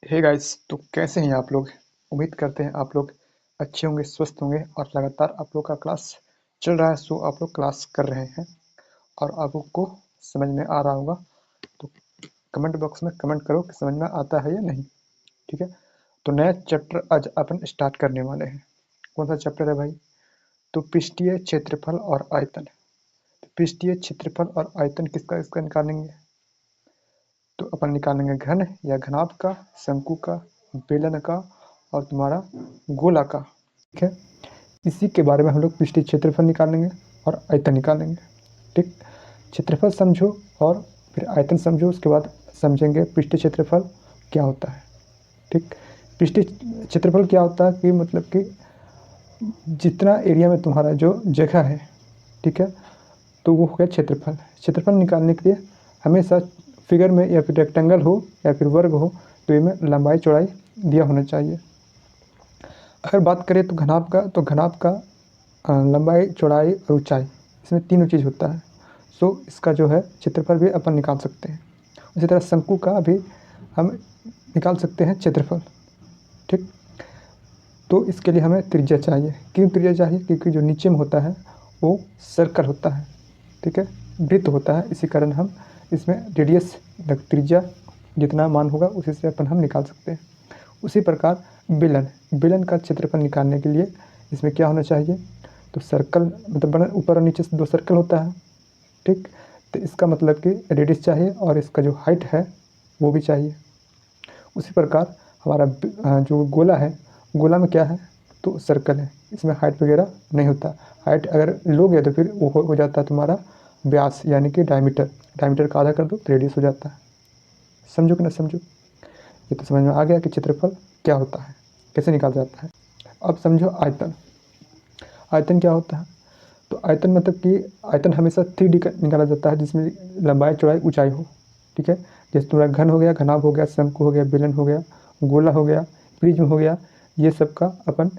Hey guys, तो कैसे हैं आप लोग। उम्मीद करते हैं आप लोग अच्छे होंगे, स्वस्थ होंगे और लगातार आप लोग का क्लास चल रहा है। सो आप लोग क्लास कर रहे हैं और आप लोग को समझ में आ रहा होगा। तो कमेंट बॉक्स में कमेंट करो कि समझ में आता है या नहीं। ठीक है, तो नया चैप्टर आज अपन स्टार्ट करने वाले हैं। कौन सा चैप्टर है भाई? तो पृष्ठीय क्षेत्रफल और आयतन। तो पृष्ठीय क्षेत्रफल और आयतन किसका इसका निकालेंगे। तो अपन निकालेंगे घन या घनाभ का, शंकु का, बेलन का और तुम्हारा गोला का। ठीक है, इसी के बारे में हम लोग पृष्ठीय क्षेत्रफल निकालेंगे और आयतन निकालेंगे। ठीक, क्षेत्रफल समझो और फिर आयतन समझो, उसके बाद समझेंगे पृष्ठीय क्षेत्रफल क्या होता है। ठीक, पृष्ठीय क्षेत्रफल क्या होता है कि मतलब कि जितना एरिया में तुम्हारा जो जगह है, ठीक है, तो वो हो गया क्षेत्रफल। क्षेत्रफल निकालने के लिए हमेशा फिगर में या फिर रेक्टेंगल हो या फिर वर्ग हो, तो इनमें लंबाई चौड़ाई दिया होना चाहिए। अगर बात करें तो घनाभ का, तो घनाभ का लंबाई चौड़ाई और ऊंचाई, इसमें तीनों चीज़ होता है। सो इसका जो है क्षेत्रफल भी अपन निकाल सकते हैं। उसी तरह शंकु का भी हम निकाल सकते हैं क्षेत्रफल। ठीक, तो इसके लिए हमें त्रिज्या चाहिए। क्यों त्रिज्या चाहिए? क्योंकि जो नीचे में होता है वो सर्कल होता है, ठीक है, वृत्त होता है। इसी कारण हम इसमें रेडियस त्रिज्या जितना मान होगा उसी से अपन हम निकाल सकते हैं। उसी प्रकार बेलन, बेलन का क्षेत्रफल निकालने के लिए इसमें क्या होना चाहिए? तो सर्कल मतलब ऊपर और नीचे से दो सर्कल होता है। ठीक, तो इसका मतलब कि रेडियस चाहिए और इसका जो हाइट है वो भी चाहिए। उसी प्रकार हमारा जो गोला है, गोला में क्या है? तो सर्कल है, इसमें हाइट वगैरह नहीं होता। हाइट अगर लोगे तो फिर वो हो जाता है तुम्हारा व्यास, यानी कि डायमीटर। डायमीटर का आधा कर दो तो रेडियस हो जाता है। समझो कि ना समझो? ये तो समझ में आ गया कि क्षेत्रफल क्या होता है, कैसे निकाला जाता है। अब समझो आयतन। आयतन क्या होता है? तो आयतन मतलब कि आयतन हमेशा 3D का निकाला जाता है, जिसमें लंबाई चौड़ाई ऊंचाई हो। ठीक है, जैसे तुम्हारा घन हो गया, घनाभ हो गया, शंकु हो गया, बेलन हो गया, गोला हो गया, प्रिज्म हो गया, ये सब का अपन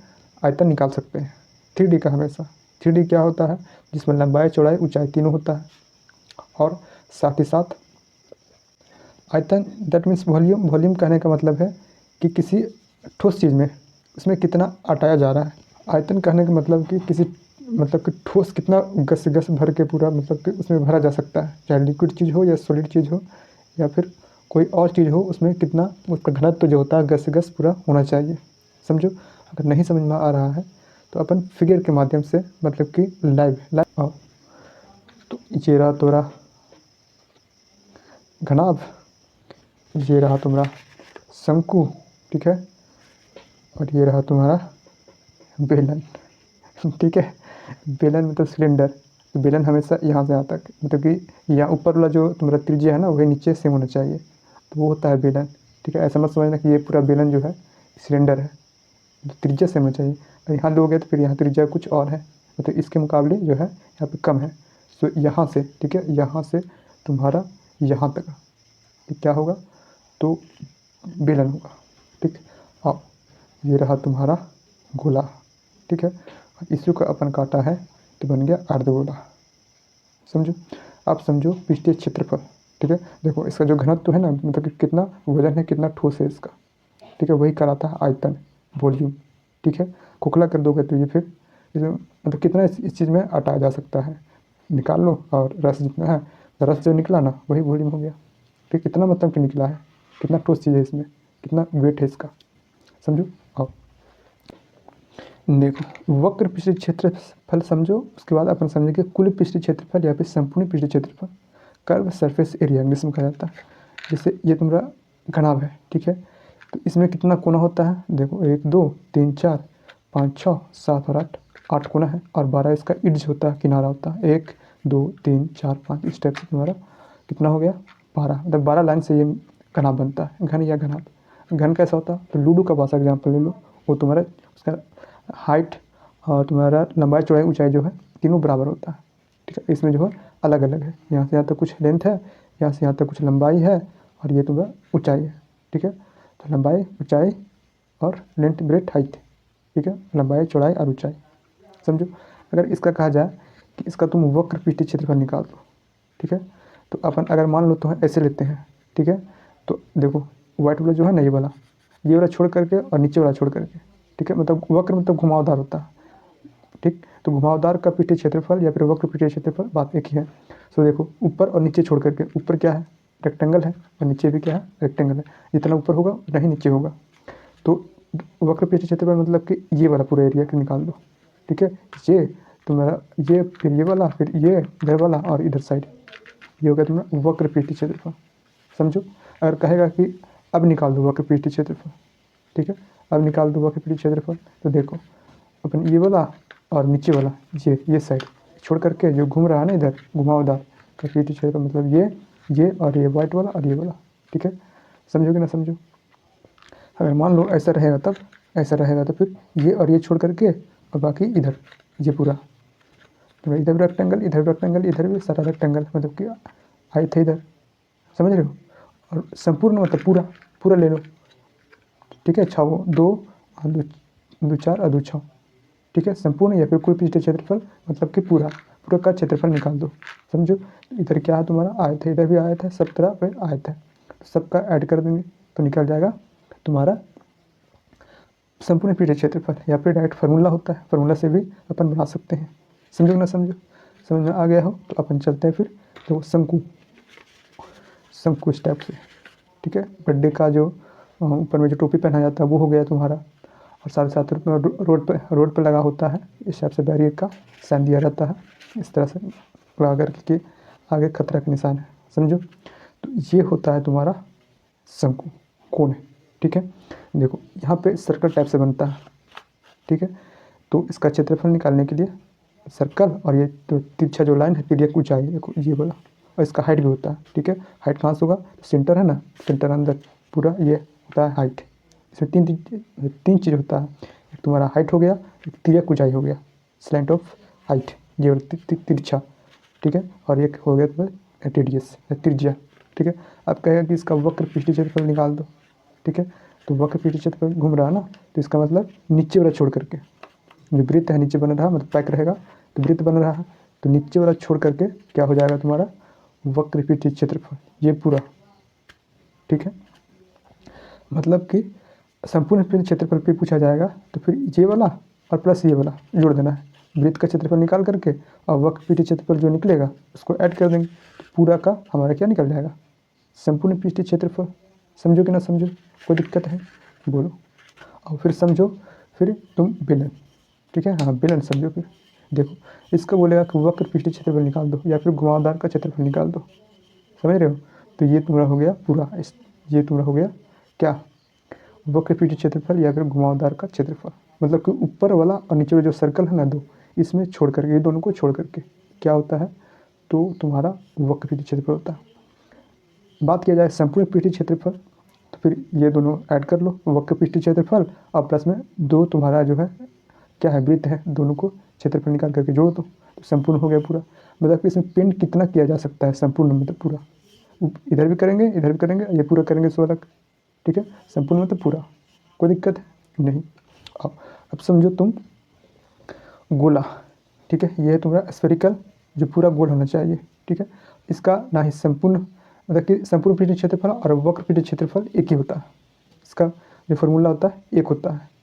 आयतन निकाल सकते हैं 3D का। हमेशा 3D क्या होता है? जिसमें लंबाई चौड़ाई ऊंचाई तीनों होता है। और साथ ही साथ आयतन दैट मीन्स वॉल्यूम। वॉल्यूम कहने का मतलब है कि किसी ठोस चीज़ में उसमें कितना हटाया जा रहा है। आयतन कहने का मतलब कि किसी मतलब कि ठोस कितना गस से गस भर के पूरा मतलब कि उसमें भरा जा सकता है, चाहे लिक्विड चीज़ हो या सॉलिड चीज़ हो या फिर कोई और चीज़ हो, उसमें कितना उसका घनत्व जो होता है गस से गस पूरा होना चाहिए। समझो, अगर नहीं समझ में आ रहा है तो अपन फिगर के माध्यम से मतलब कि लाइव लाइव आओ। तो ये रहा तुम्हारा घनाभ, ये रहा तुम्हारा शंकु, ठीक है, और ये रहा तुम्हारा बेलन। ठीक है, बेलन मतलब सिलेंडर। तो बेलन हमेशा यहाँ से यहाँ तक मतलब कि यहाँ ऊपर वाला जो तुम्हारा त्रिज्या है ना वही नीचे सेम होना चाहिए, तो वो होता है बेलन। ठीक है, ऐसा मत समझना कि ये पूरा बेलन जो है सिलेंडर है, तो त्रिज्या सेम होना चाहिए। और यहाँ लोगे तो फिर यहाँ त्रिज्या कुछ और है, मतलब इसके मुकाबले जो है यहाँ पे कम है। तो यहाँ से, ठीक है, यहाँ से तुम्हारा यहाँ तक ये क्या होगा? तो बेलन होगा। ठीक, अब ये रहा तुम्हारा गोला। ठीक है, इसी को अपन काटा है तो बन गया अर्धगोला। समझो, आप समझो पृष्ठीय क्षेत्रफल। ठीक है, देखो इसका जो घनत्व है ना, मतलब कि कितना वजन है, कितना ठोस है इसका। ठीक है, वही कराता है आयतन, वॉल्यूम। ठीक है, खोखला कर दोगे तो ये फिर इसमें मतलब कितना इस चीज़ में हटाया जा सकता है, निकाल लो। और रस जितना है, तो रस जो निकला ना वही वॉल्यूम हो गया। फिर कितना मतलब कि निकला है, कितना ठोस चीज़ है इसमें, कितना वेट है इसका। समझो। और देखो वक्र पृष्ठीय क्षेत्रफल समझो, उसके बाद अपन समझेंगे कुल पृष्ठीय क्षेत्रफल या फिर संपूर्ण पृष्ठीय क्षेत्रफल। कर्व सरफेस एरिया इंग्लिश में कहा जाता है। जैसे ये तुम्हारा घनाभ है, ठीक है, तो इसमें कितना कोना होता है? देखो 1 2 3 4 5 6 7 और 8, 8 कोना है और 12 इसका इड्ज होता है, किनारा होता है। 1 2 3 4 5 इस टाइप से तुम्हारा कितना हो गया? 12। मतलब 12 लाइन से ये घनाभ बनता है, घन या घनाभ। घन कैसा होता है? तो लूडो का पास एग्जाम्पल ले लो, वो तुम्हारा उसका हाइट और तुम्हारा लंबाई चौड़ाई ऊंचाई जो है तीनों बराबर होता है। ठीक है, इसमें जो है अलग अलग है, यहाँ से यहाँ तक कुछ लेंथ है, यहाँ से यहाँ तक कुछ लंबाई है और ये तुम्हारा ऊंचाई है। ठीक है, तो लंबाई ऊंचाई और लेंथ ब्रेथ हाइट। ठीक है, लंबाई चौड़ाई और ऊंचाई। समझो, अगर इसका कहा जाए कि इसका तुम वक्र पृष्ठीय क्षेत्रफल निकाल दो। ठीक है, तो अपन अगर मान लो तो ऐसे लेते हैं। ठीक है, तो देखो वाइट वाला जो है ना, ये वाला ये वाला छोड़ करके और नीचे वाला छोड़ करके, ठीक है। मतलब वक्र मतलब घुमावदार होता है, ठीक। तो घुमावदार का पृष्ठीय क्षेत्रफल या फिर वक्र पृष्ठीय क्षेत्रफल बात एक ही है। सो देखो ऊपर और नीचे छोड़ करके, ऊपर क्या है रेक्टेंगल है और नीचे भी क्या है रेक्टेंगल है, जितना ऊपर होगा उतना ही नीचे होगा। तो वक्र पृष्ठीय क्षेत्रफल मतलब कि ये वाला पूरा एरिया का निकाल दो, ठीक है। ये तुम्हारा ये फिर ये वाला फिर ये इधर वाला और इधर साइड, ये हो गया तुम्हारा वक्र पृष्ठीय क्षेत्रफल। समझो, अगर कहेगा कि अब निकाल दो वक्र पृष्ठीय क्षेत्रफल, ठीक है, अब निकाल दो वक्र पृष्ठीय क्षेत्रफल, तो देखो अपन ये वाला और नीचे वाला ये साइड छोड़ करके जो घूम रहा है ना इधर घुमावदार का पृष्ठीय क्षेत्रफल मतलब ये और ये वाइट वाला और ये वाला, ठीक है। समझो कि ना समझो। अगर मान लो ऐसा रहेगा तब ऐसा रहेगा तो फिर ये और ये छोड़ करके और बाकी इधर ये पूरा, तो इधर भी रेक्टेंगल इधर भी रेक्टेंगल इधर भी सारा रेक्टेंगल, मतलब कि आए थे इधर, समझ रहे हो। और संपूर्ण मतलब पूरा पूरा ले लो, ठीक है। छः दो और दो चार और दो छः, ठीक है। संपूर्ण या फिर कुल पृष्ठीय क्षेत्रफल मतलब कि पूरा पूरा का क्षेत्रफल निकाल दो। समझो, इधर क्या है तुम्हारा आयत है, इधर भी आयत है, सब तरह पे आयत है, तो सबका ऐड कर देंगे तो निकल जाएगा तुम्हारा संपूर्ण पृष्ठीय क्षेत्रफल। या फिर डायरेक्ट फार्मूला होता है, फार्मूला से भी अपन बना सकते हैं। समझो ना समझो, समझ में आ गया हो तो अपन चलते हैं फिर। तो शंकु शंकु इस टाइप से, ठीक है। बर्थडे का जो ऊपर में जो टोपी पहना जाता है वो हो गया तुम्हारा, और साथ साथ रोड पे लगा होता है, इस हिसाब से बैरियर का साइन दिया जाता है, इस तरह से लगा करके आगे खतरा का निशान है। समझो, तो ये होता है तुम्हारा शंकु, कोण है, ठीक है। देखो यहाँ पे सर्कल टाइप से बनता है, ठीक है। तो इसका क्षेत्रफल निकालने के लिए सर्कल और ये तो तिरछा जो लाइन है तिर्यक ऊंचाई ये बोला, और इसका हाइट भी होता है, ठीक है। हाइट कहाँ से होगा, सेंटर है ना, सेंटर अंदर पूरा ये होता है हाइट। इसमें तीन चीज़ होता है, एक तुम्हारा हाइट हो गया, एक तिर्यक ऊंचाई हो गया, स्लैंट ऑफ हाइट ये तिरछा, ठीक है। और एक हो गया तुम्हारा रेडियस त्रिज्या, ठीक है। अब कहेगा कि इसका वक्र पृष्ठीय क्षेत्रफल निकाल दो, ठीक है। तो वक्र पृष्ठीय क्षेत्रफल घूम रहा है ना, तो इसका मतलब नीचे वाला छोड़ करके, जो वृत्त है नीचे बन रहा मतलब पैक रहेगा, तो वृत्त बन रहा है तो नीचे वाला छोड़ करके क्या हो जाएगा तुम्हारा वक्र पृष्ठीय क्षेत्रफल ये पूरा, ठीक है। मतलब कि संपूर्ण पृष्ठीय क्षेत्रफल पे पूछा जाएगा तो फिर ये वाला और प्लस ये वाला जोड़ देना है, वृत्त का क्षेत्रफल निकाल करके और वक्र पृष्ठीय क्षेत्रफल जो निकलेगा उसको ऐड कर देंगे, तो पूरा का हमारा क्या निकल जाएगा संपूर्ण पृष्ठीय क्षेत्रफल। समझो कि ना समझो, कोई दिक्कत है बोलो। और फिर समझो, फिर तुम बेलन, ठीक है, हाँ बेलन समझो। फिर देखो इसका बोलेगा कि वक्र पृष्ठीय क्षेत्रफल निकाल दो या फिर घुमावदार का क्षेत्रफल निकाल दो, समझ रहे हो। तो ये तुम्हारा हो गया पूरा, ये तुम्हारा हो गया क्या वक्र पृष्ठीय क्षेत्रफल या फिर घुमावदार का क्षेत्रफल, मतलब कि ऊपर वाला और नीचे वाला जो सर्कल है ना दो, इसमें छोड़ करके ये दोनों को छोड़ करके क्या होता है तो तुम्हारा वक्र पृष्ठीय क्षेत्रफल होता है। बात किया जाए संपूर्ण पृष्ठीय क्षेत्रफल तो फिर ये दोनों ऐड कर लो, वक्र पृष्ठीय क्षेत्रफल और प्लस में दो तुम्हारा जो है क्या है वृत्त है, दोनों को क्षेत्रफल निकाल करके जोड़ दो तो संपूर्ण हो गया पूरा। मतलब कि इसमें पिंड कितना किया जा सकता है संपूर्ण मतलब पूरा, इधर भी करेंगे इधर भी करेंगे ये पूरा करेंगे 16, ठीक है। संपूर्ण मतलब पूरा, कोई दिक्कत है नहीं। अब समझो तुम गोला, ठीक है, ये है तुम्हारा स्फेरिकल जो पूरा गोल होना चाहिए, ठीक है। इसका ना ही संपूर्ण मतलब कि संपूर्ण पृष्ठीय क्षेत्रफल और वक्र पृष्ठीय क्षेत्रफल एक ही होता है, इसका जो फॉर्मूला होता है एक होता है।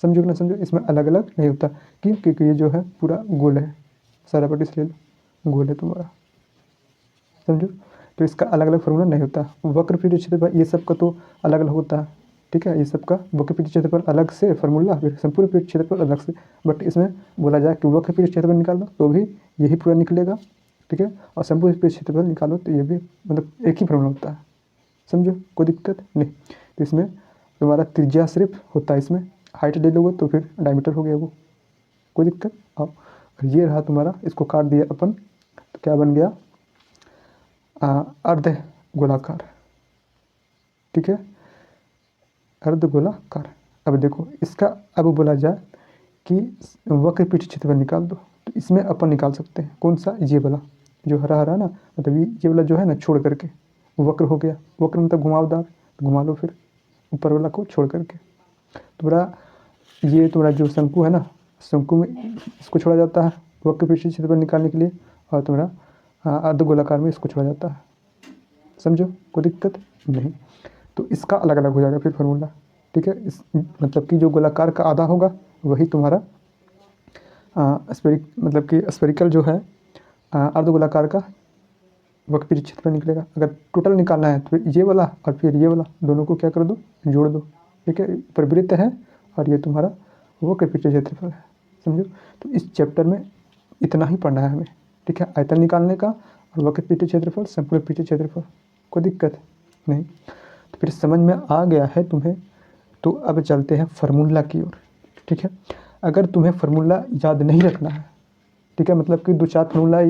समझो कि ना समझो, इसमें अलग अलग नहीं होता, क्यों, क्योंकि ये जो है पूरा गोल है, सारा पट्टी से ले लो गोल है तुम्हारा, समझो। तो इसका अलग अलग फॉर्मूला नहीं होता। वक्र पृष्ठीय क्षेत्रफल ये सब का तो अलग अलग होता है, ठीक है, ये सब का वक्र पृष्ठीय क्षेत्रफल अलग से फॉर्मूला, फिर संपूर्ण पृष्ठीय क्षेत्रफल अलग से। बट इसमें बोला जाए कि वक्र पृष्ठीय क्षेत्रफल निकालो तो भी यही पूरा निकलेगा, ठीक है। और संपूर्ण पृष्ठीय क्षेत्रफल निकालो तो ये भी मतलब एक ही फॉर्मूला होता है, समझो, कोई दिक्कत नहीं। तो इसमें तुम्हारा त्रिज्या सिर्फ होता है, इसमें हाइट ले लोगे तो फिर डायमीटर हो गया वो, कोई दिक्कत। और ये रहा तुम्हारा, इसको काट दिया अपन तो क्या बन गया अर्ध गोलाकार, ठीक है, अर्ध गोलाकार। अब देखो इसका अब बोला जाए कि वक्र पृष्ठीय क्षेत्रफल निकाल दो, तो इसमें अपन निकाल सकते हैं कौन सा, ये वाला जो हरा हरा ना, मतलब ये वाला जो है ना छोड़ करके वक्र हो गया, वक्र मतलब घुमावदार, तो घुमा लो फिर ऊपर वाला को छोड़ करके। तुम्हारा ये तुम्हारा जो शंकु है ना, शंकु में इसको छोड़ा जाता है वक्र पृष्ठीय क्षेत्रफल निकालने के लिए, और तुम्हारा अर्ध गोलाकार में इसको छोड़ा जाता है, समझो, कोई दिक्कत नहीं। तो इसका अलग अलग हो जाएगा फिर फार्मूला, ठीक है। इस मतलब कि जो गोलाकार का आधा होगा वही तुम्हारा मतलब कि स्फेरिकल जो है अर्धगोलाकार का वक्रपीट क्षेत्रफल निकलेगा। अगर टोटल निकालना है तो ये वाला और फिर ये वाला दोनों को क्या कर दो, जोड़ दो। ठीक है, परिवृत्त है और ये तुम्हारा वक्रपीट क्षेत्रफल है। समझो, तो इस चैप्टर में इतना ही पढ़ना है हमें। ठीक है, आयतन निकालने का और वक्रपीट क्षेत्रफल, संपूर्ण पीठ क्षेत्रफल, कोई दिक्कत नहीं। तो फिर समझ में आ गया है तुम्हें, तो अब चलते हैं फार्मूला की ओर। ठीक है, अगर तुम्हें फार्मूला याद नहीं रखना है, ठीक है, मतलब कि 2-4 फार्मूला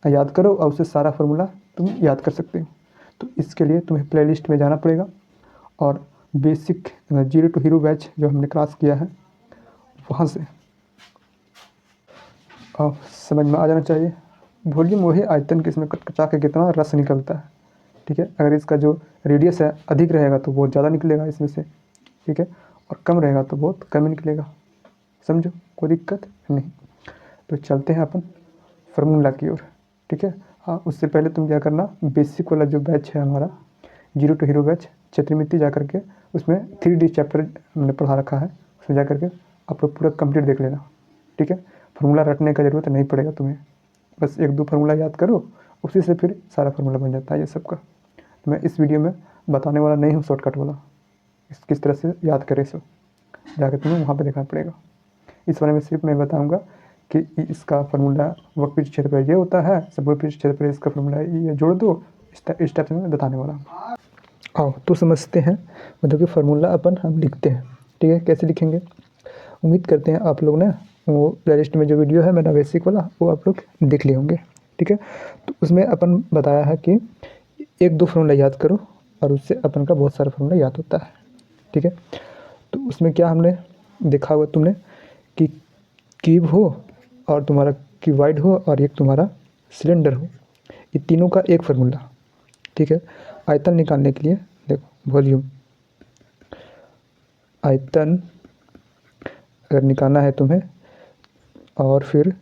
याद करो और उससे सारा फार्मूला तुम याद कर सकते हो, तो इसके लिए तुम्हें प्लेलिस्ट में जाना पड़ेगा और basic zero to hero batch जो हमने क्लास किया है वहाँ से समझ में आ जाना चाहिए। वॉल्यूम वही आयतन के इसमें कचा के कितना रस निकलता है। ठीक है, अगर इसका जो रेडियस है अधिक रहेगा तो बहुत ज़्यादा निकलेगा इसमें से। ठीक है, और कम रहेगा तो बहुत कम ही निकलेगा। समझो, कोई दिक्कत नहीं। तो चलते हैं अपन फार्मूला की ओर। ठीक है, हाँ, उससे पहले तुम क्या करना, बेसिक वाला जो बैच है हमारा जीरो टू हीरो बैच क्षेत्रमिति जा करके उसमें 3D चैप्टर हमने पढ़ा रखा है, उसमें जा करके आप लोग पूरा कंप्लीट देख लेना। ठीक है, फार्मूला रटने का ज़रूरत नहीं पड़ेगा तुम्हें, बस 1-2 फार्मूला याद करो, उसी से फिर सारा फार्मूला बन जाता है ये सबका। तो मैं इस वीडियो में बताने वाला नहीं हूँ शॉर्टकट वाला, किस तरह से याद करें सो जाकर तुम्हें वहाँ पर देखना पड़ेगा। इस बारे में सिर्फ मैं बताऊँगा कि इसका फार्मूला वक्रपीट क्षेत्रफल ये होता है, संपूर्ण पीठ क्षेत्रफल इसका फार्मूला ये जोड़ दो, इस टाइप से मैं बताने वाला हूँ। आओ तो समझते हैं, मतलब कि फार्मूला अपन हम लिखते हैं। ठीक है, कैसे लिखेंगे, उम्मीद करते हैं आप लोग ने वो प्लेलिस्ट में जो वीडियो है मेरा बेसिक वाला वो आप लोग देख लिए होंगे। ठीक है, तो उसमें अपन बताया है कि 1-2 फार्मूला याद करो और उससे अपन का बहुत सारा फार्मूला याद होता है। ठीक है, तो उसमें क्या हमने देखा हुआ तुमने कि क्यूब हो और तुम्हारा क्यूबाइड हो और एक तुम्हारा सिलेंडर हो, ये तीनों का एक फार्मूला। ठीक है, आयतन निकालने के लिए देखो, वॉल्यूम आयतन अगर निकालना है तुम्हें, और फिर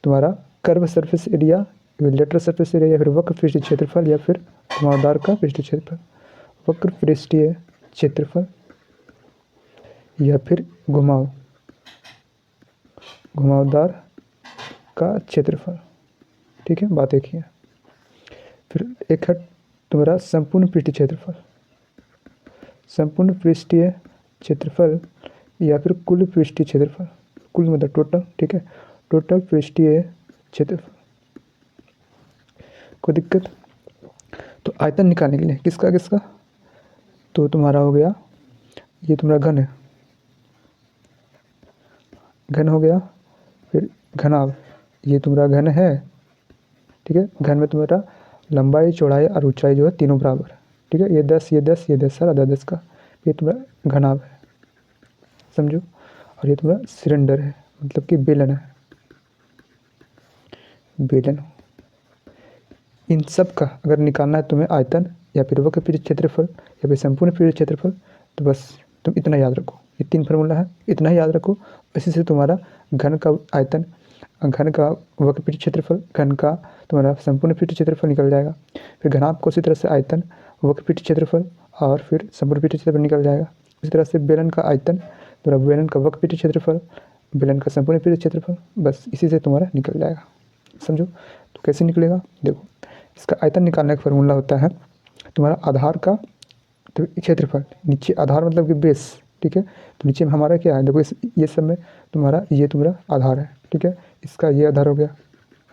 तुम्हारा curve surface area, lateral surface area, या फिर वक्र पृष्ठीय क्षेत्रफल, या फिर घुमावदार का पृष्ठीय क्षेत्रफल, वक्र पृष्ठीय क्षेत्रफल या फिर घुमावदार का क्षेत्रफल। ठीक है, बात एक ही है। फिर एक है तुम्हारा संपूर्ण पृष्ठीय क्षेत्रफल, संपूर्ण पृष्ठीय क्षेत्रफल या फिर कुल पृष्ठीय क्षेत्रफल, कुल मतलब टोटल। ठीक है, टोटल पृष्ठीय क्षेत्रफल, कोई दिक्कत। तो आयतन निकालने के लिए किसका किसका, तो तुम्हारा हो गया ये तुम्हारा घन है, घन हो गया। फिर घनाभ, ये तुम्हारा घन है। ठीक है, घन में तुम्हारा लंबाई चौड़ाई और ऊंचाई जो है तीनों बराबर है। ठीक है, ये 10 ये 10 ये 10 सारा 10 का, ये तुम्हारा घनाभ है। समझो, और ये तुम्हारा सिलेंडर है, मतलब कि बेलन है, बेलन। इन सब का अगर निकालना है तुम्हें आयतन या फिर वक्र पृष्ठ क्षेत्रफल या फिर संपूर्ण पृष्ठ क्षेत्रफल, तो बस तुम इतना याद रखो, ये 3 फार्मूला है, इतना ही याद रखो। इसी से तुम्हारा घन का आयतन, घन का वक्र पृष्ठ क्षेत्रफल, घन का तुम्हारा संपूर्ण पृष्ठ क्षेत्रफल निकल जाएगा। फिर घनाभ को उसी तरह से आयतन, वक्र पृष्ठ क्षेत्रफल और फिर संपूर्ण पृष्ठ क्षेत्रफल निकल जाएगा। इसी तरह से बेलन का आयतन, तुम्हारा बेलन का वक्र पृष्ठ क्षेत्रफल, बेलन का संपूर्ण पृष्ठ क्षेत्रफल, बस इसी से तुम्हारा निकल जाएगा। समझो, तो कैसे निकलेगा, देखो, इसका आयतन निकालने का फार्मूला होता है तुम्हारा आधार का तो क्षेत्रफल, नीचे आधार मतलब कि बेस। ठीक है, तो नीचे में हमारा क्या है, देखो ये सब में तुम्हारा ये तुम्हारा आधार है। ठीक है, इसका ये आधार हो गया,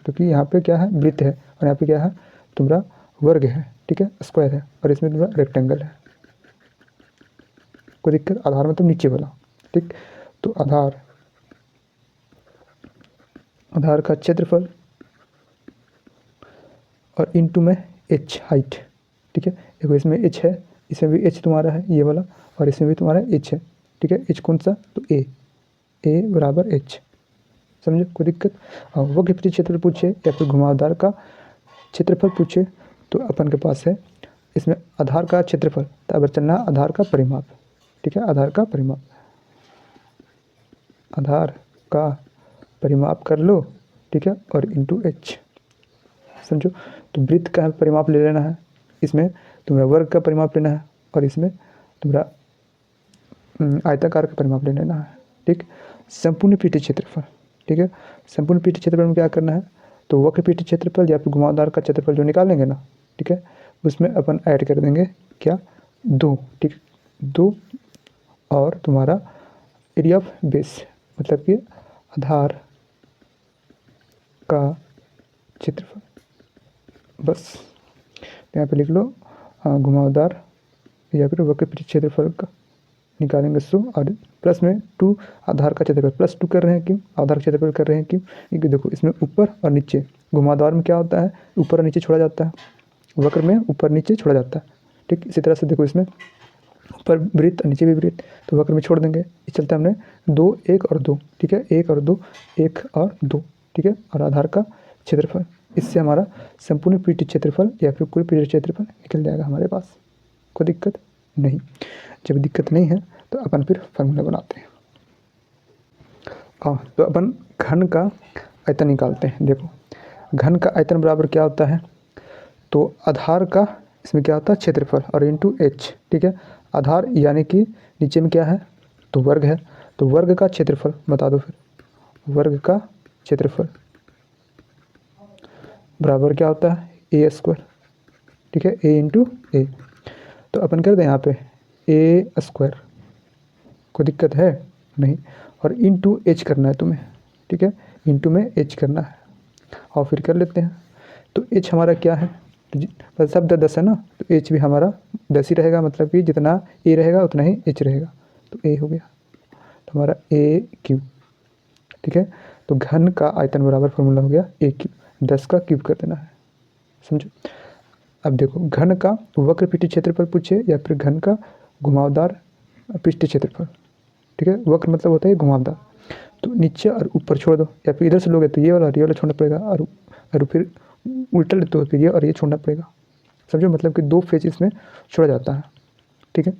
क्योंकि यहाँ पे क्या है, वृत्त है, और यहाँ पे क्या है तुम्हारा वर्ग है। ठीक है, स्क्वायर है, और इसमें तुम्हारा रेक्टेंगल है। कोई दिक्कत, आधार मतलब नीचे वाला। ठीक, तो आधार का क्षेत्रफल और इनटू में एच हाइट। ठीक है, देखो इसमें एच है, इसमें भी एच तुम्हारा है ये वाला, और इसमें भी तुम्हारा एच है। ठीक है, एच कौन सा, तो ए बराबर एच। समझो, कोई दिक्कत। और वो कितने क्षेत्रफल पूछे या फिर घुमावदार का क्षेत्रफल पूछे, तो अपन के पास है इसमें आधार का क्षेत्रफल, तो अगर चलना आधार का परिमाप। ठीक है, आधार का परिमाप, आधार का परिमाप कर लो। ठीक है, और इंटू एच। समझो, तो वृत्त का परिमाप ले लेना है, इसमें तुम्हारा वर्ग का परिमाप लेना है, और इसमें तुम्हारा आयताकार का परिमाप ले लेना है। ठीक, संपूर्ण पृष्ठीय क्षेत्रफल। ठीक है, संपूर्ण पृष्ठीय क्षेत्रफल में क्या करना है, तो वक्र पृष्ठीय क्षेत्रफल या फिर घुमावदार का क्षेत्रफल जो निकालेंगे ना, ठीक है, उसमें अपन ऐड कर देंगे क्या, 2। ठीक, 2 और तुम्हारा एरिया ऑफ बेस मतलब कि आधार का क्षेत्रफल, बस यहाँ पे लिख लो घुमावदार या फिर वक्र पृष्ठीय क्षेत्रफल का निकालेंगे 100 और प्लस में 2 आधार का क्षेत्रफल, प्लस 2 कर रहे हैं क्यों, आधार का क्षेत्रफल कर रहे हैं क्यों, क्योंकि देखो इसमें ऊपर और नीचे, घुमावदार में क्या होता है, ऊपर और नीचे छोड़ा जाता है, वक्र में ऊपर नीचे छोड़ा जाता है। ठीक, इसी तरह से देखो इसमें ऊपर वृत्त और नीचे भी वृत्त, तो वक्र में छोड़ देंगे। इस चलते हमने 2, 1 और 2, ठीक है, 1 और 2, 1 और 2, ठीक है, और आधार का क्षेत्रफल, इससे हमारा संपूर्ण पृष्ठीय क्षेत्रफल या फिर कुल पृष्ठीय क्षेत्रफल निकल जाएगा हमारे पास, कोई दिक्कत नहीं। जब दिक्कत नहीं है तो अपन फिर फार्मूला बनाते हैं। तो अपन घन का आयतन निकालते हैं। देखो घन का आयतन बराबर क्या होता है, तो आधार का इसमें क्या होता है क्षेत्रफल और इंटू एच। ठीक है, आधार यानी कि नीचे में क्या है, तो वर्ग है, तो वर्ग का क्षेत्रफल बता दो फिर, वर्ग का क्षेत्रफल बराबर क्या होता है, ए स्क्वायर। ठीक है, ए इंटू ए, तो अपन कर दें यहाँ पे ए स्क्वायर, कोई दिक्कत है नहीं, और इंटू एच करना है तुम्हें। ठीक है, इंटू में एच करना है और फिर कर लेते हैं। तो एच हमारा क्या है, तो शब्द 10 है ना, तो एच भी हमारा 10 ही रहेगा, मतलब कि जितना ए रहेगा उतना ही एच रहेगा, तो ए हो गया, तो हमारा ए क्यूब। ठीक है, तो घन का आयतन बराबर फॉर्मूला हो गया ए क्यूब, 10 का क्यूब कर देना है, समझो। अब देखो घन का वक्र पृष्ठीय क्षेत्रफल पूछे या फिर घन का घुमावदार पृष्ठीय क्षेत्रफल। ठीक है, वक्र मतलब होता है घुमावदार, तो नीचे और ऊपर छोड़ दो, या फिर इधर से लोगे तो ये वाला और ये वाला छोड़ना पड़ेगा, और फिर उल्टा लेते हो फिर ये और ये छोड़ना पड़ेगा, समझो, मतलब कि 2 फेज इसमें छोड़ा जाता है। ठीक है,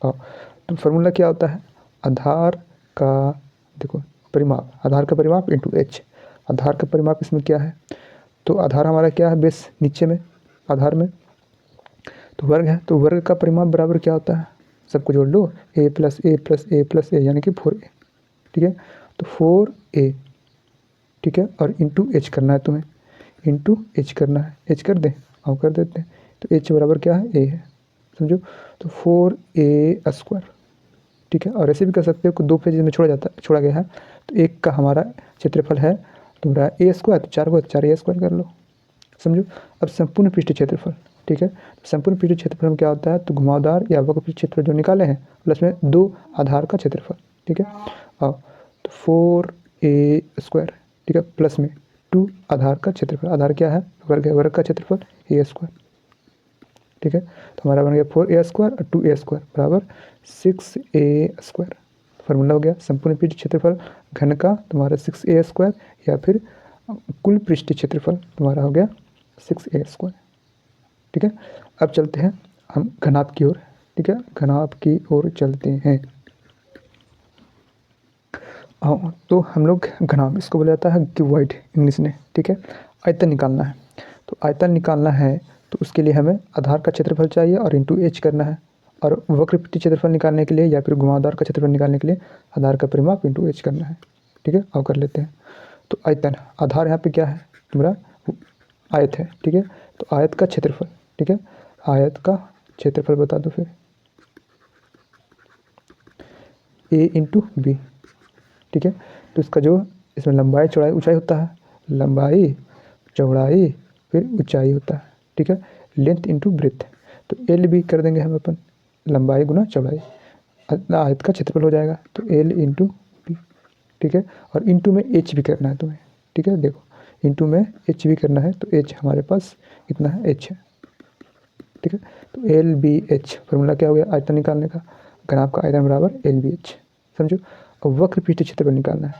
और तो फार्मूला क्या होता है, आधार का, देखो परिमाप, आधार का परिमाप इंटू एच। आधार का परिमाप इसमें क्या है, तो आधार हमारा क्या है, बेस नीचे में आधार में, तो वर्ग है, तो वर्ग का परिमाप बराबर क्या होता है, सबको जोड़ लो, ए प्लस ए प्लस ए प्लस ए यानी कि 4a। ठीक है, तो 4a, ठीक है, और इंटू एच करना है तुम्हें, इंटू एच करना है, एच कर दें और कर देते हैं, तो एच बराबर क्या है, ए है, समझो, तो 4a स्क्वायर। ठीक है, और ऐसे भी कर सकते हो कि 2 पेज में छोड़ा गया है, तो एक का हमारा क्षेत्रफल है तुम्हारा ए स्क्वायर, तो 4 को 4a स्क्वायर कर लो, समझो। अब संपूर्ण पृष्ठीय क्षेत्रफल, ठीक है, तो संपूर्ण पृष्ठीय क्षेत्रफल में क्या होता है, तो घुमावदार या वक्र पृष्ठीय क्षेत्रफल जो निकाले हैं प्लस में 2 आधार का क्षेत्रफल। ठीक है, और तो 4a स्क्वायर, ठीक है, प्लस में 2 आधार का क्षेत्रफल, आधार क्या है, वर्ग है, वर्ग का क्षेत्रफल ए स्क्वायर। ठीक है, तो हमारा बन गया 4a स्क्वायर और 2a स्क्वायर बराबर 6a स्क्वायर। फार्मूला हो गया संपूर्ण पृष्ठीय क्षेत्रफल घन का तुम्हारा 6a स्क्वायर, या फिर कुल पृष्ठीय क्षेत्रफल तुम्हारा हो गया 6a स्क्वायर। ठीक है, अब चलते हैं हम घनाभ की ओर। ठीक है, घनाभ की ओर चलते हैं। तो हम लोग घनाभ, इसको बोला जाता है क्यूबॉइड इंग्लिश में। ठीक है, आयतन निकालना है, तो आयतन निकालना है तो उसके लिए हमें आधार का क्षेत्रफल चाहिए और इंटू एच करना है, और वक्र पृष्ठीय क्षेत्रफल निकालने के लिए या फिर घुमावदार का क्षेत्रफल निकालने के लिए आधार का परिमाप इंटू एच करना है। ठीक है, अब कर लेते हैं। तो आयतन, आधार यहाँ पे क्या है तुम्हारा, आयत है। ठीक है, तो आयत का क्षेत्रफल, ठीक है, आयत का क्षेत्रफल बता दो फिर, ए इंटू बी। ठीक है, तो इसका जो इसमें लंबाई चौड़ाई ऊंचाई होता है, लंबाई चौड़ाई फिर ऊंचाई होता है। ठीक है, लेंथ इंटू ब्रेथ, तो एल भी कर देंगे हम अपन, लंबाई गुना चौड़ाई, आयत का क्षेत्रफल हो जाएगा, तो एल इंटू बी। ठीक है, और इंटू में एच भी करना है तुम्हें। ठीक है, देखो इंटू में एच भी करना है, तो एच हमारे पास कितना है, एच है। ठीक है, तो एल बी एच, फॉर्मूला क्या हो गया आयतन निकालने का, घनाभ का आयतन बराबर एल बी एच, समझो। अब वक्र पृष्ठीय क्षेत्रफल निकालना है,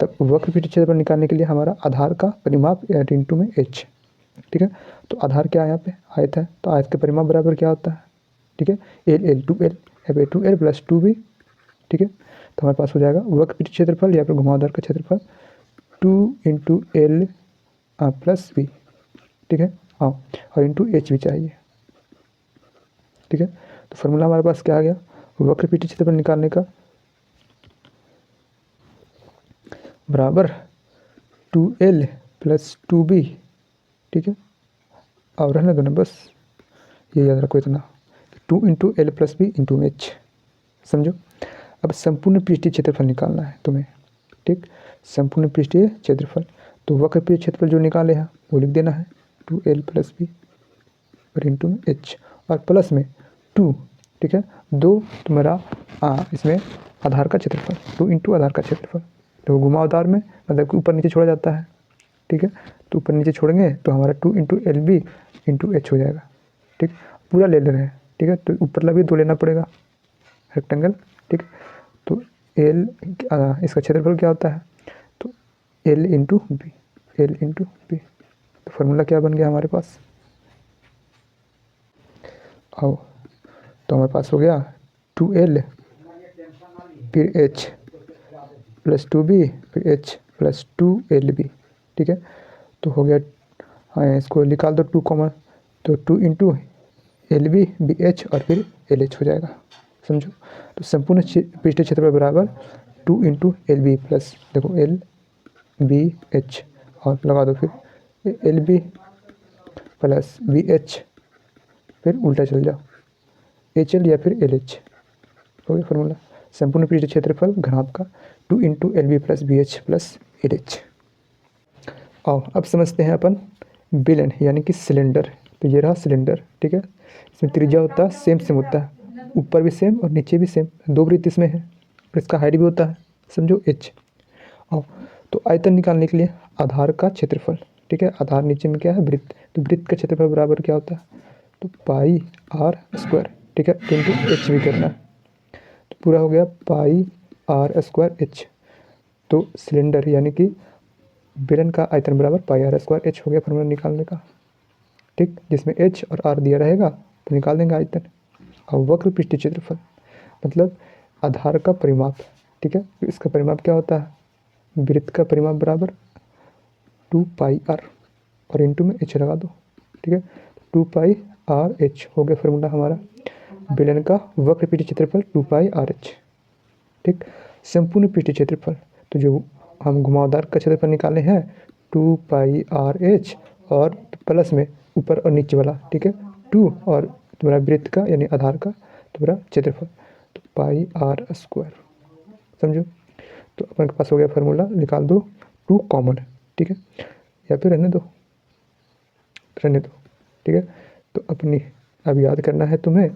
तब वक्र पृष्ठीय क्षेत्रफल निकालने के लिए हमारा आधार का परिमाप इंटू में एच। ठीक है, तो आधार क्या है यहाँ पे, आयत है, तो आयत के परिमाप बराबर क्या होता है, ठीक है, एल एल टू एल, अब A two L plus two B. ठीक है, तो हमारे पास हो जाएगा वक्र पृष्ठीय क्षेत्रफल या फिर घुमावदार का क्षेत्रफल 2 इंटू एल प्लस बी। ठीक है, हाँ, और इंटू एच भी चाहिए। ठीक है, तो फार्मूला हमारे पास क्या आ गया, वक्र पृष्ठीय क्षेत्रफल निकालने का बराबर 2L प्लस 2B, ठीक है। और रहने दो ना, बस ये याद रखो इतना, 2 into L plus B into H, समझो। अब संपूर्ण पृष्ठीय क्षेत्रफल निकालना है तुम्हें, ठीक। संपूर्ण पृष्ठीय क्षेत्रफल, तो वक्र पृष्ठीय क्षेत्रफल जो निकाले हैं वो लिख देना है 2L प्लस बी और इंटू एच, और प्लस में 2, ठीक है। 2 तुम्हारा इसमें आधार का क्षेत्रफल, 2 इंटू आधार का क्षेत्रफल, तो घुमावदार में मतलब कि ऊपर नीचे छोड़ा जाता है, ठीक है। तो ऊपर नीचे छोड़ेंगे तो हमारा 2 into L B into H हो जाएगा, ठीक। पूरा ले रहे हैं, ठीक है, तो ऊपर भी 2 लेना पड़ेगा रेक्टेंगल, ठीक। तो एल इसका क्षेत्रफल क्या होता है, तो L into B, L into B, तो फार्मूला क्या बन गया हमारे पास, आओ, तो हमारे पास हो गया 2L फिर H प्लस 2B फिर H प्लस 2LB, ठीक है। तो हो गया, हाँ इसको निकाल दो 2 कॉमन, तो 2 इंटू LB BH और फिर LH हो जाएगा, समझो। तो संपूर्ण पृष्ठीय क्षेत्रफल बराबर 2 इंटू LB प्लस, देखो LBH और लगा दो फिर LB प्लस BH, फिर उल्टा चल जाओ HL या फिर LH, हो गया फार्मूला। संपूर्ण पृष्ठीय क्षेत्रफल घनाभ का 2 into LB plus BH plus LH। आओ अब समझते हैं अपन बेलन यानी कि सिलेंडर। तो ये रहा सिलेंडर, ठीक है। इसमें त्रिज्या होता है सेम होता है, ऊपर भी सेम और नीचे भी सेम, 2 वृत्त इसमें है और इसका हाइट भी होता है, समझो h। आओ तो आयतन निकालने के लिए आधार का क्षेत्रफल, ठीक है। आधार नीचे में क्या है, वृत्त, तो वृत्त का क्षेत्रफल बराबर क्या होता है, तो पाई आर स्क्वायर, ठीक है, इंटू एच भी करना है, तो पूरा हो गया पाई आर स्क्वायर एच। तो सिलेंडर यानी कि बेलन का आयतन बराबर पाई आर स्क्वायर एच हो गया फार्मूला निकालने का, ठीक। जिसमें एच और आर दिया रहेगा तो निकाल देंगे आयतन। और वक्र पृष्ठीय क्षेत्रफल मतलब आधार का परिमाप, ठीक है। तो इसका परिमाप क्या होता है, वृत्त का परिमाप बराबर 2 पाई आर और इंटू में एच लगा दो, ठीक है। 2 पाई आर एच हो गया फार्मूला हमारा बेलन का वक्र पृष्ठीय क्षेत्रफल 2 पाई आर एच, ठीक। संपूर्ण पृष्ठीय क्षेत्रफल, तो जो हम घुमावदार का क्षेत्रफल निकाले हैं 2 पाई आर एच और प्लस में ऊपर और नीचे वाला, ठीक है, 2 और तुम्हारा वृत्त का यानी आधार का तुम्हारा क्षेत्रफल, तो पाई आर स्क्वायर, समझो। तो अपन के पास हो गया फार्मूला, निकाल दो 2 कॉमन, ठीक है, या फिर रहने दो, ठीक है। तो अपनी अब याद करना है तुम्हें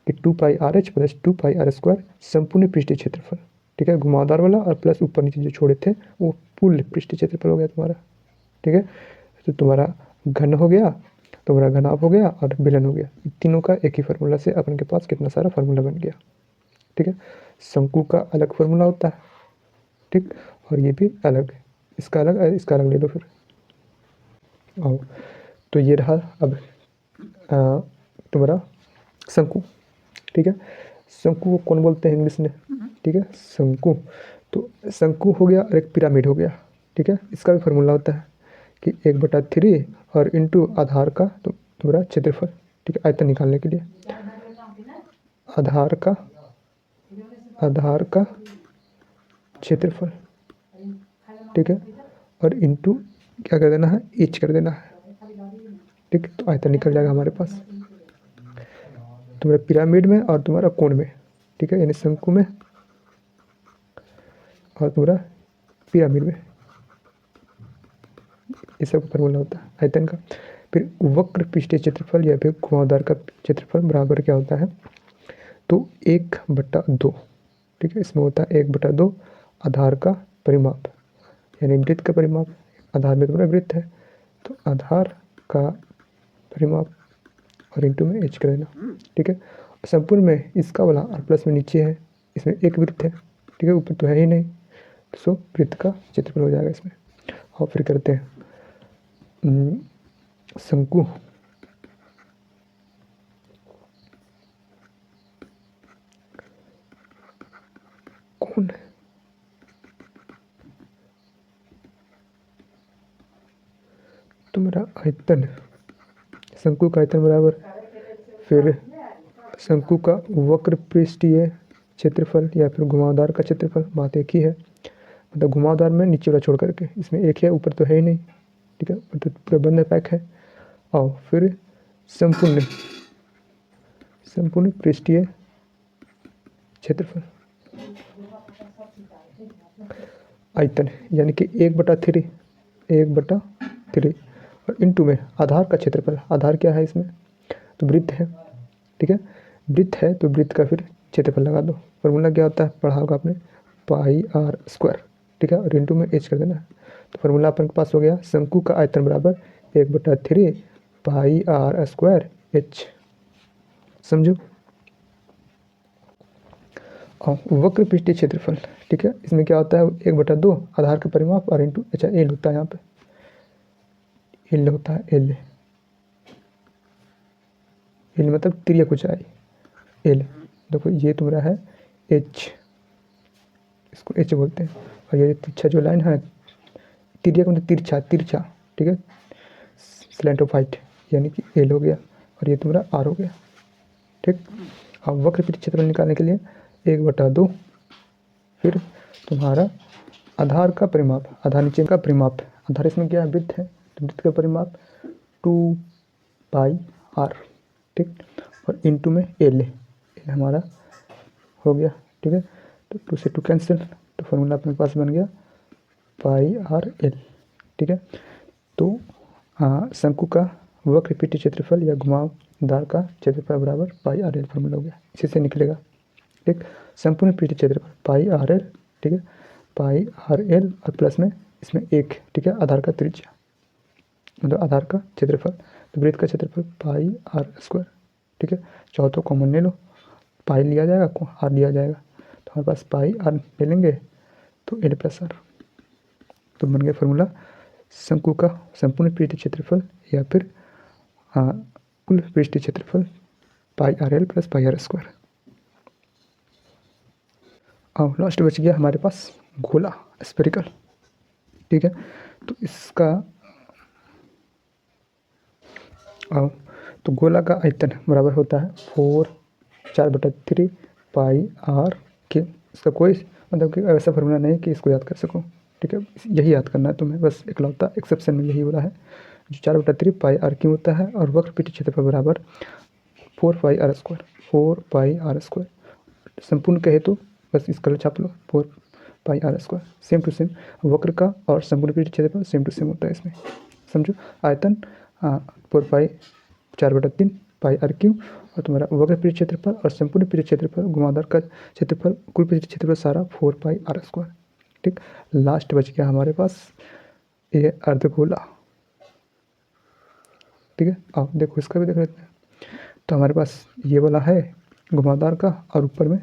कि 2 pi R H plus 2 pi R square संपूर्ण पृष्ठीय क्षेत्रफल, ठीक है, घुमावदार वाला और प्लस ऊपर नीचे जो छोड़े थे वो कुल पृष्ठीय क्षेत्रफल हो गया तुम्हारा, ठीक है। तो तुम्हारा घन हो गया, तुम्हारा घनाभ हो गया और बेलन हो गया, तीनों का एक ही फार्मूला से अपन के पास कितना सारा फार्मूला बन गया, ठीक है। शंकु का अलग फार्मूला होता है, ठीक, और ये भी अलग, इसका अलग ले लो फिर। आओ तो ये रहा अब तुम्हारा शंकु, ठीक है। शंकु को कौन बोलते हैं इंग्लिश में, ठीक है, शंकु। तो शंकु हो गया और एक पिरामिड हो गया, ठीक है। इसका भी फार्मूला होता है कि 1/3 और इंटू आधार का तो तुम्हारा क्षेत्रफल, ठीक है, आयतन निकालने के लिए आधार का क्षेत्रफल, ठीक है, और इंटू क्या कर देना है, एच कर देना है, ठीक। तो आयतन निकल जाएगा हमारे पास तुम्हारे पिरामिड में और तुम्हारा कोण में, ठीक है, यानी शंकु में और तुम्हारा पिरामिड में, ये सब फार्मूला होता है आयतन का। फिर वक्र पृष्ठीय क्षेत्रफल या फिर घुमावदार का क्षेत्रफल बराबर क्या होता है, तो 1/2, ठीक है। इसमें होता है 1/2 आधार का परिमाप यानी वृत्त का परिमाप, आधार में तुम्हारा वृत्त है तो आधार का परिमाप और इंटू में एच कर देना, ठीक है। संपूर्ण में इसका वाला और प्लस में नीचे है, इसमें एक वृत्त है, ठीक है, ऊपर तो है ही नहीं, सो वृत्त का क्षेत्रफल हो जाएगा इसमें। और फिर करते हैं शंकु, कौन तुम्हारा आयतन, शंकु का आयतन बराबर, फिर शंकु का वक्र पृष्ठीय क्षेत्रफल या फिर घुमावदार का क्षेत्रफल, बात एक ही है। मतलब घुमावदार में नीचे वाला छोड़ करके, इसमें एक है, ऊपर तो है ही नहीं, ठीक है, तो पूरा बंद पैक है। और फिर संपूर्ण संपूर्ण पृष्ठीय क्षेत्रफल, आयतन यानी कि 1/3, 1/3 और इंटू में आधार का क्षेत्रफल। आधार क्या है इसमें, तो वृत्त है, ठीक है, वृत्त है तो वृत्त का फिर क्षेत्रफल लगा दो। फॉर्मूला क्या होता है, पढ़ा होगा आपने, पाई आर स्क्वायर, ठीक है, और इंटू में एच कर देना है। तो फॉर्मूला अपन के पास हो गया, शंकु का आयतन बराबर 1/3 पाई आर स्क्वायर एच। समझो। और वक्र पृष्ठीय क्षेत्रफल, ठीक है, इसमें क्या होता है, 1/2 आधार का परिमाप और इंटू, अच्छा एल होता है, यहाँ पे एल होता है, एल एल मतलब तिर्यक ऊंचाई, एल देखो ये तुम्हारा है एच, इसको एच बोलते हैं। और ये तिरछा जो लाइन है, तिर्यक मतलब तिरछा, तिरछा, ठीक है, स्लैंट ऑफ हाइट, यानी कि एल हो गया और ये तुम्हारा आर हो गया, ठीक। अब वक्र पृष्ठीय क्षेत्रफल निकालने के लिए 1/2 फिर तुम्हारा आधार का परिमाप, आधार नीचे का परिमाप, आधार इसमें क्या है, वृत्त है, तो वृत्त का परिमाप 2 पाई आर, ठीक, और इंटू में एल, एल हमारा हो गया, ठीक है। तो 2 से 2 कैंसिल, तो फॉर्मूला अपने पास बन गया पाई आर एल, ठीक है। तो शंकु का वक्र पृष्ठीय क्षेत्रफल या घुमावदार का क्षेत्रफल बराबर पाई आर एल, फॉर्मूला हो गया, इसी से निकलेगा, ठीक। संपूर्ण पृष्ठीय क्षेत्रफल पाई आर एल, ठीक है, पाई आर एल और प्लस में इसमें 1, ठीक है, आधार का त्रिज्या, मतलब आधार का क्षेत्रफल, तो वृत्त का क्षेत्रफल पाई आर स्क्वायर, ठीक है। चौथों कॉमन ले लो, पाई लिया जाएगा, आर लिया जाएगा, तो हमारे पास पाई आर ले लेंगे तो एल प्लस आर, तो बन गया फॉर्मूला शंकु का संपूर्ण पृष्ठीय क्षेत्रफल या फिर कुल पृष्ठीय क्षेत्रफल pi R L plus pi R square. और लास्ट बच गया हमारे पास गोला, स्फेरिकल, ठीक है। तो इसका तो गोला का आयतन बराबर होता है 4/3 पाई आर के। इसका कोई मतलब कि ऐसा फॉर्मूला नहीं कि इसको याद कर सको, ठीक है, यही याद करना है तुम्हें, बस इकलौता एक्सेप्शन में यही हो रहा है, जो 4/3 पाई आर क्यों होता है, और वक्र पृष्ठीय क्षेत्रफल बराबर 4 pi R square, 4 pi R square. संपूर्ण कहे तो बस इसका छाप लो, 4 pi R square, same to same वक्र का और संपूर्ण पृष्ठीय क्षेत्रफल सेम टू सेम होता है इसमें। समझो, आयतन 4 पाई 4/3 पाई आर क्यू, और तुम्हारा वक्र पृष्ठीय क्षेत्रफल और संपूर्ण पृष्ठीय क्षेत्रफल, घुमावदार का क्षेत्रफल, कुल पृष्ठीय क्षेत्रफल सारा 4 पाई आर स्क्वायर, ठीक। लास्ट बच गया हमारे पास ये अर्धगोला, ठीक है। अब देखो इसका भी देख लेते हैं, तो हमारे पास ये वाला है घुमावदार का और ऊपर में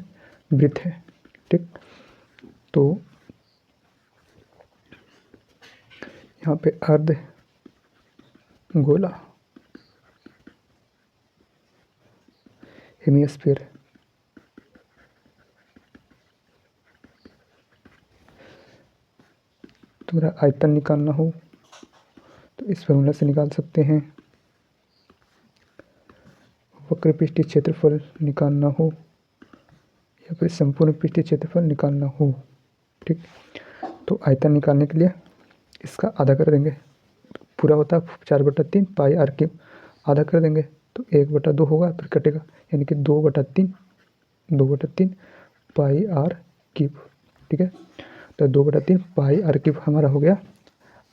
वृत्त है, ठीक। तो यहाँ पे अर्ध गोला, हेमिस्फीयर, तुम्हारा आयतन निकालना हो तो इस फॉर्मूला से निकाल सकते हैं। वक्र पृष्ठीय क्षेत्रफल निकालना हो या फिर संपूर्ण पृष्ठीय क्षेत्रफल निकालना हो, ठीक। तो आयतन निकालने के लिए इसका आधा कर देंगे, पूरा होता है 4/3 पाई आर क्यूब, आधा कर देंगे तो 1/2 होगा, फिर कटेगा, यानी कि 2/3 पाई आर क्यूब, ठीक है। तो 2/3 पाई आर क्यूब हमारा हो गया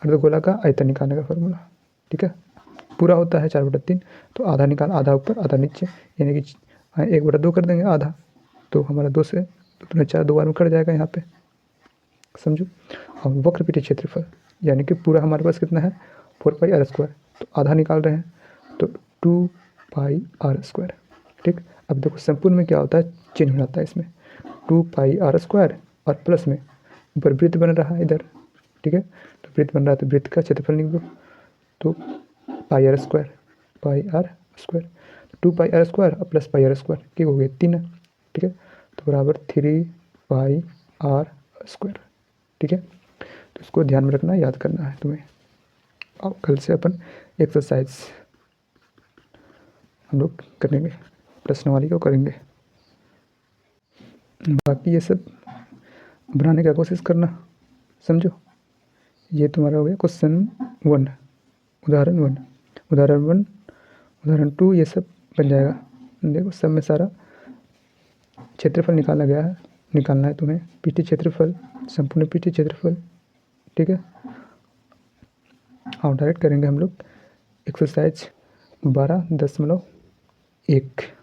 अर्धगोला का आयतन निकालने का फॉर्मूला, ठीक है। पूरा होता है 4/3, तो आधा निकाल, आधा ऊपर आधा नीचे, यानी कि 1/2 कर देंगे आधा, तो हमारा 2 से 4 2 बार में कट जाएगा यहाँ पे, समझो। और वक्र पृष्ठीय क्षेत्रफल यानी कि पूरा हमारे पास कितना है 4 पाई आर स्क्वायर, तो आधा निकाल रहे हैं तो 2 पाई आर स्क्वायर, ठीक। अब देखो संपूर्ण में क्या होता है, चिन्ह रहता है इसमें 2 पाई आर स्क्वायर और प्लस में ऊपर वृत्त बन रहा है इधर, ठीक है, तो वृत्त बन रहा है तो वृत्त का क्षेत्रफल निकालो, तो pi R square, pi R square, 2 pi R square और प्लस पाई आर स्क्वायर, क्या हो गया 3, ठीक है, तो बराबर 3 पाई आर स्क्वायर, ठीक है। तो इसको ध्यान में रखना, याद करना है तुम्हें। अब कल से अपन एक्सरसाइज हम लोग करेंगे, प्रश्नवाली को करेंगे। बाकी ये सब बनाने का कोशिश करना, समझो। ये तुम्हारा हो गया क्वेश्चन 1, उदाहरण 1। उदाहरण 1, उदाहरण 2 ये सब बन जाएगा। देखो सब में सारा क्षेत्रफल निकाला गया है, निकालना है तुम्हें पीटी क्षेत्रफल, संपूर्ण पीटी क्षेत्रफल, ठीक है। और डायरेक्ट करेंगे हम लोग एक्सरसाइज 12.1।